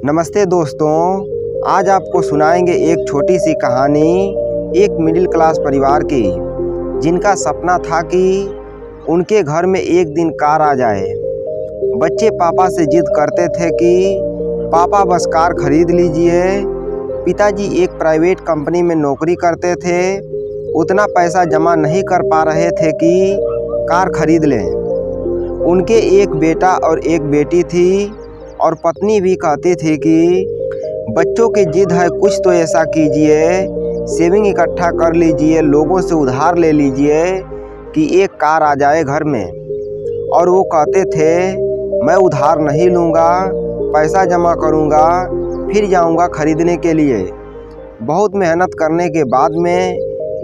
नमस्ते दोस्तों, आज आपको सुनाएंगे एक छोटी सी कहानी एक मिडिल क्लास परिवार की, जिनका सपना था कि उनके घर में एक दिन कार आ जाए। बच्चे पापा से जिद करते थे कि पापा बस कार खरीद लीजिए। पिताजी एक प्राइवेट कंपनी में नौकरी करते थे, उतना पैसा जमा नहीं कर पा रहे थे कि कार खरीद लें। उनके एक बेटा और एक बेटी थी और पत्नी भी कहती थी कि बच्चों की जिद है, कुछ तो ऐसा कीजिए, सेविंग इकट्ठा कर लीजिए, लोगों से उधार ले लीजिए कि एक कार आ जाए घर में। और वो कहते थे, मैं उधार नहीं लूँगा, पैसा जमा करूँगा, फिर जाऊँगा खरीदने के लिए। बहुत मेहनत करने के बाद में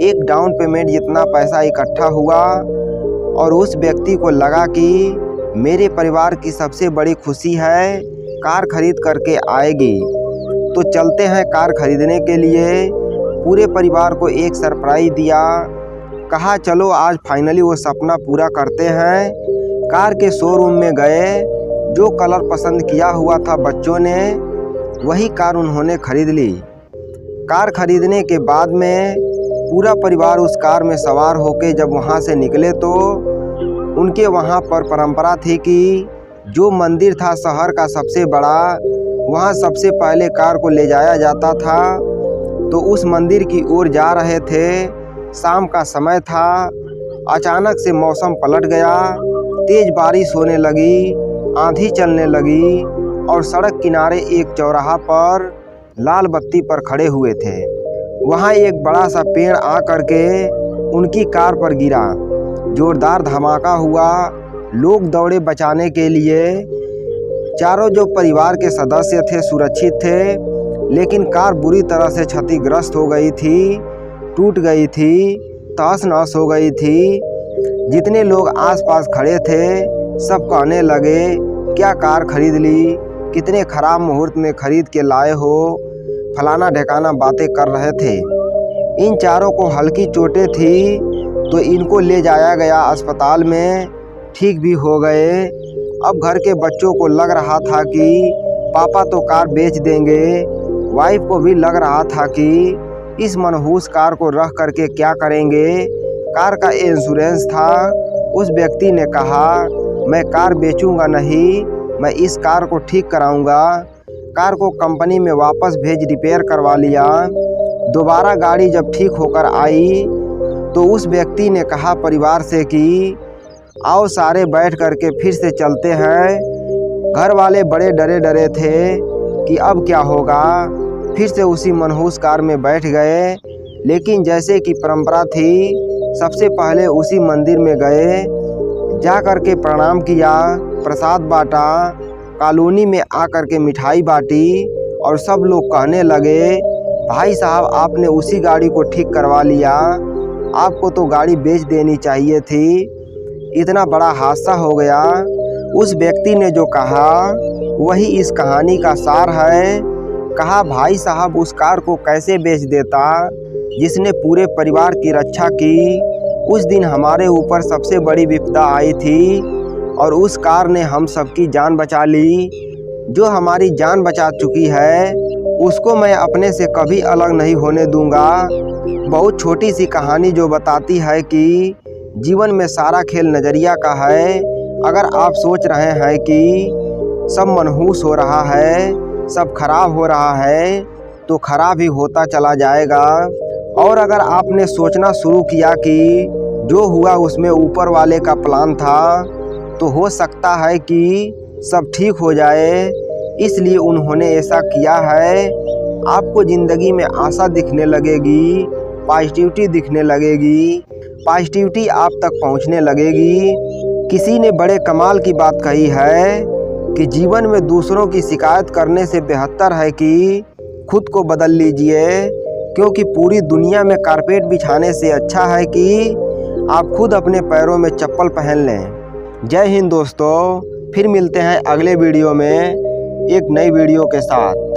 एक डाउन पेमेंट जितना पैसा इकट्ठा हुआ और उस व्यक्ति को लगा कि मेरे परिवार की सबसे बड़ी खुशी है कार खरीद करके आएगी, तो चलते हैं कार खरीदने के लिए। पूरे परिवार को एक सरप्राइज दिया, कहा चलो आज फाइनली वो सपना पूरा करते हैं। कार के शोरूम में गए, जो कलर पसंद किया हुआ था बच्चों ने, वही कार उन्होंने खरीद ली। कार खरीदने के बाद में पूरा परिवार उस कार में सवार होकर जब वहाँ से निकले तो उनके वहाँ पर परंपरा थी कि जो मंदिर था शहर का सबसे बड़ा, वहाँ सबसे पहले कार को ले जाया जाता था। तो उस मंदिर की ओर जा रहे थे, शाम का समय था। अचानक से मौसम पलट गया, तेज़ बारिश होने लगी, आंधी चलने लगी और सड़क किनारे एक चौराहा पर लाल बत्ती पर खड़े हुए थे। वहाँ एक बड़ा सा पेड़ आ करके उनकी कार पर गिरा, जोरदार धमाका हुआ। लोग दौड़े बचाने के लिए। चारों जो परिवार के सदस्य थे सुरक्षित थे, लेकिन कार बुरी तरह से क्षतिग्रस्त हो गई थी, टूट गई थी, तहस नहस हो गई थी। जितने लोग आसपास खड़े थे सब कहने लगे, क्या कार खरीद ली, कितने खराब मुहूर्त में खरीद के लाए हो, फलाना ढेकाना बातें कर रहे थे। इन चारों को हल्की चोटें थी तो इनको ले जाया गया अस्पताल में, ठीक भी हो गए। अब घर के बच्चों को लग रहा था कि पापा तो कार बेच देंगे। वाइफ को भी लग रहा था कि इस मनहूस कार को रख करके क्या करेंगे। कार का इंश्योरेंस था। उस व्यक्ति ने कहा, मैं कार बेचूंगा नहीं, मैं इस कार को ठीक कराऊंगा। कार को कंपनी में वापस भेज रिपेयर करवा लिया। दोबारा गाड़ी जब ठीक होकर आई तो उस व्यक्ति ने कहा परिवार से कि आओ सारे बैठ करके फिर से चलते हैं। घर वाले बड़े डरे डरे थे कि अब क्या होगा। फिर से उसी मनहूस कार में बैठ गए, लेकिन जैसे कि परंपरा थी सबसे पहले उसी मंदिर में गए, जा करके प्रणाम किया, प्रसाद बांटा, कॉलोनी में आकर के मिठाई बांटी और सब लोग कहने लगे, भाई साहब आपने उसी गाड़ी को ठीक करवा लिया, आपको तो गाड़ी बेच देनी चाहिए थी, इतना बड़ा हादसा हो गया। उस व्यक्ति ने जो कहा वही इस कहानी का सार है। कहा भाई साहब उस कार को कैसे बेच देता जिसने पूरे परिवार की रक्षा की। उस दिन हमारे ऊपर सबसे बड़ी विपदा आई थी और उस कार ने हम सबकी जान बचा ली। जो हमारी जान बचा चुकी है उसको मैं अपने से कभी अलग नहीं होने दूंगा। बहुत छोटी सी कहानी जो बताती है कि जीवन में सारा खेल नज़रिया का है। अगर आप सोच रहे हैं कि सब मनहूस हो रहा है, सब खराब हो रहा है, तो खराब ही होता चला जाएगा। और अगर आपने सोचना शुरू किया कि जो हुआ उसमें ऊपर वाले का प्लान था, तो हो सकता है कि सब ठीक हो जाए, इसलिए उन्होंने ऐसा किया है। आपको ज़िंदगी में आशा दिखने लगेगी, पॉजिटिविटी दिखने लगेगी, पॉजिटिविटी आप तक पहुंचने लगेगी। किसी ने बड़े कमाल की बात कही है कि जीवन में दूसरों की शिकायत करने से बेहतर है कि खुद को बदल लीजिए, क्योंकि पूरी दुनिया में कारपेट बिछाने से अच्छा है कि आप खुद अपने पैरों में चप्पल पहन लें। जय हिंद दोस्तों, फिर मिलते हैं अगले वीडियो में एक नई वीडियो के साथ।